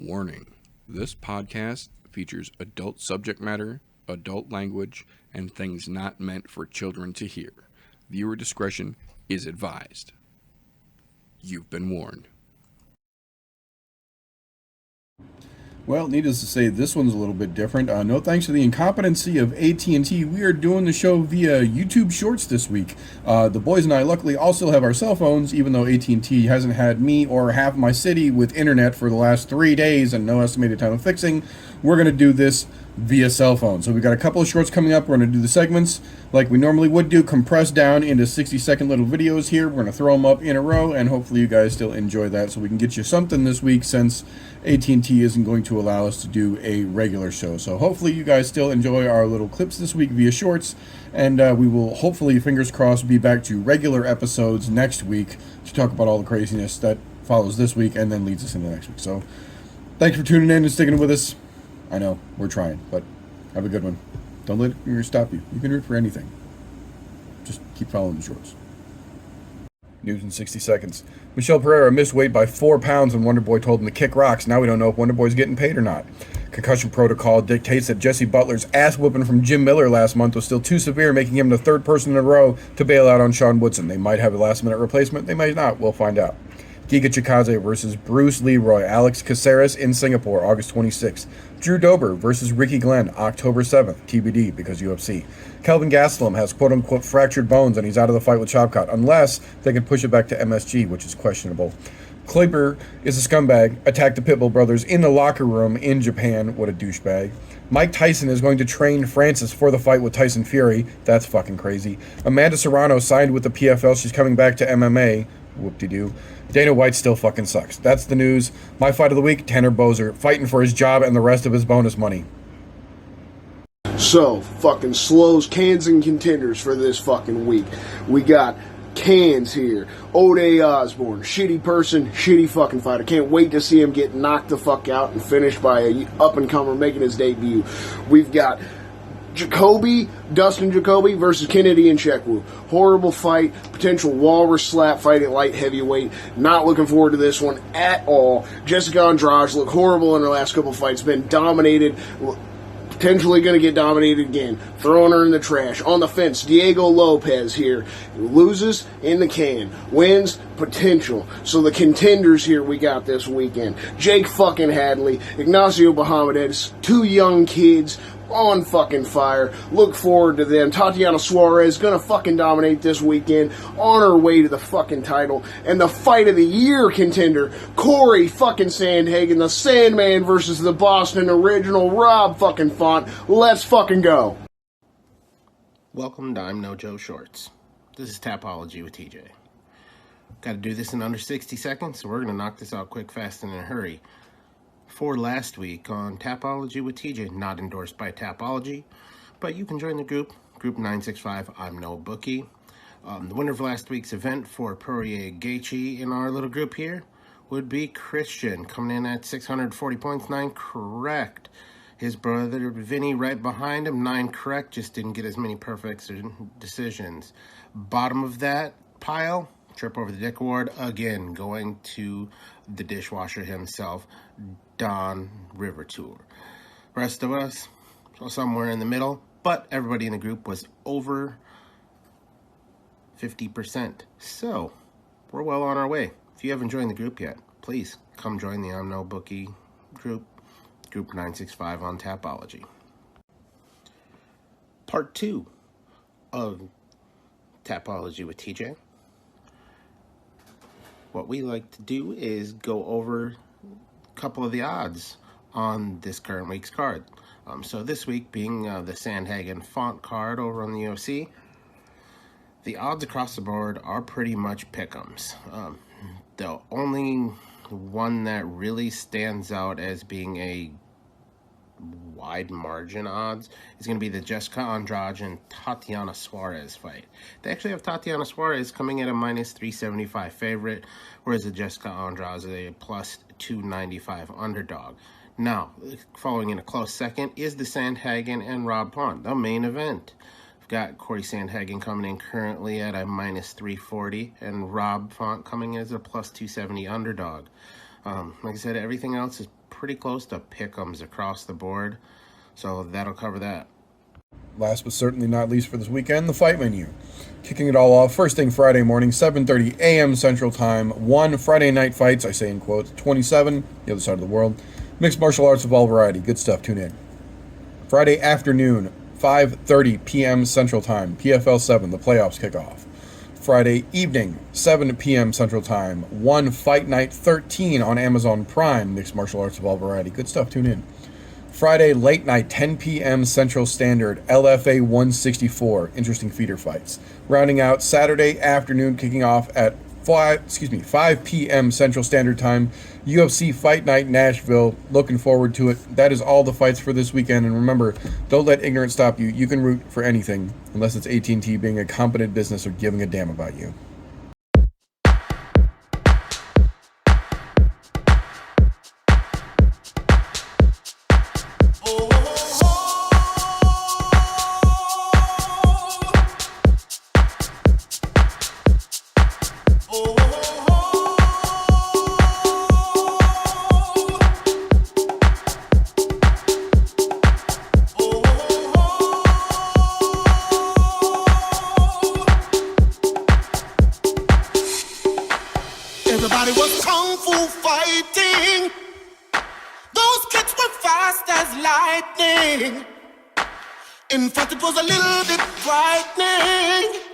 Warning: this podcast features adult subject matter, adult language, and things not meant for children to hear. Viewer discretion is advised. You've been warned. Well, needless to say, this one's a little bit different. No thanks to the incompetency of AT&T, we are doing the show via YouTube Shorts this week. The boys and I luckily all still have our cell phones, even though AT&T hasn't had me or half my city with internet for the last 3 days and no estimated time of fixing. We're going to do this via cell phone. So we got a couple of shorts coming up. We're going to do the segments like we normally would do, compressed down into 60-second little videos here. We're going to throw them up in a row, and hopefully you guys still enjoy that so we can get you something this week since AT&T isn't going to allow us to do a regular show. So hopefully you guys still enjoy our little clips this week via shorts, and we will hopefully, fingers crossed, be back to regular episodes next week to talk about all the craziness that follows this week and then leads us into next week. So thanks for tuning in and sticking with us. I know, we're trying, but have a good one. Don't let it stop you. You can root for anything. Just keep following the shorts. News in 60 seconds. Michelle Pereira missed weight by 4 pounds when Wonder Boy told him to kick rocks. Now we don't know if Wonder Boy's getting paid or not. Concussion protocol dictates that Jesse Butler's ass-whooping from Jim Miller last month was still too severe, making him the third person in a row to bail out on Sean Woodson. They might have a last-minute replacement. They might not. We'll find out. Giga Chikadze versus Bruce Leroy. Alex Caceres in Singapore, August 26th. Drew Dober versus Ricky Glenn, October 7th. TBD, because UFC. Kelvin Gastelum has quote-unquote fractured bones, and he's out of the fight with Chopcott, unless they can push it back to MSG, which is questionable. Kleber is a scumbag, attacked the Pitbull brothers in the locker room in Japan. What a douchebag. Mike Tyson is going to train Francis for the fight with Tyson Fury. That's fucking crazy. Amanda Serrano signed with the PFL. She's coming back to MMA. Whoop-de-doo. Dana White still fucking sucks. That's the news. My fight of the week, Tanner Bozer, fighting for his job and the rest of his bonus money. So, fucking slows, cans, and contenders for this fucking week. We got cans here. O'Day Osborne, shitty person, shitty fucking fighter. Can't wait to see him get knocked the fuck out and finished by a up-and-comer making his debut. We've got Dustin Jacoby versus Kennedy Nzechukwu. Horrible fight, potential walrus slap fight at light heavyweight. Not looking forward to this one at all. Jessica Andrade looked horrible in her last couple fights, been dominated, potentially going to get dominated again. Throwing her in the trash. On the fence, Diego Lopez here. Loses in the can. Wins potential. So the contenders here we got this weekend. Jake fucking Hadley, Ignacio Bahamadez, 2 young kids on fucking fire. Look forward to them. Tatiana Suarez gonna fucking dominate this weekend, on her way to the fucking title. And the fight of the year contender, Corey fucking Sandhagen, the Sandman versus the Boston original Rob fucking Font. Let's fucking go. Welcome to I'm No Joe Shorts. This is Tapology with TJ. Got to do this in under 60 seconds, so we're gonna knock this out quick, fast, and in a hurry. For last week on Tapology with TJ, not endorsed by Tapology, but you can join the group 965, I'm no bookie. The winner of last week's event for Poirier Gaethje in our little group here would be Christian, coming in at 640 points, 9 correct. His brother Vinny right behind him, 9 correct, just didn't get as many perfect decisions. Bottom of that pile, Trip Over the Dick Award, again, going to the dishwasher himself, Don River Tour. Rest of us, so somewhere in the middle, but everybody in the group was over 50%. So, we're well on our way. If you haven't joined the group yet, please come join the I'm No Bookie group 965 on Tapology. Part 2 of Tapology with TJ. What we like to do is go over a couple of the odds on this current week's card. So this week being the Sandhagen Font card over on the UFC, the odds across the board are pretty much pick'ems. The only one that really stands out as being a wide margin odds is going to be the Jessica Andrade and Tatiana Suarez fight. They actually have Tatiana Suarez coming at a minus 375 favorite, whereas the Jessica Andrade is a plus 295 underdog. Now, following in a close second is the Sandhagen and Rob Font, the main event. We've got Corey Sandhagen coming in currently at a minus 340 and Rob Font coming in as a plus 270 underdog. Like I said, everything else is pretty close to pick'ems across the board, so that'll cover that. Last but certainly not least for this weekend, the fight menu. Kicking it all off first thing Friday morning, 7:30 a.m. Central Time. 1 Friday night fights, I say in quotes, 27, the other side of the world. Mixed martial arts of all variety. Good stuff, tune in. Friday afternoon, 5:30 p.m. Central Time. PFL 7, the playoffs kick off. Friday evening, 7 p.m. Central Time. 1 Fight Night 13 on Amazon Prime. Mixed martial arts of all variety. Good stuff, tune in. Friday late night, 10 p.m. Central Standard, LFA 164, interesting feeder fights. Rounding out Saturday afternoon, kicking off at 5 p.m. Central Standard Time, UFC Fight Night Nashville. Looking forward to it. That is all the fights for this weekend. And remember, don't let ignorance stop you. You can root for anything, unless it's AT&T being a competent business or giving a damn about you. Everybody was kung fu fighting. Those kids were fast as lightning. In fact, it was a little bit frightening.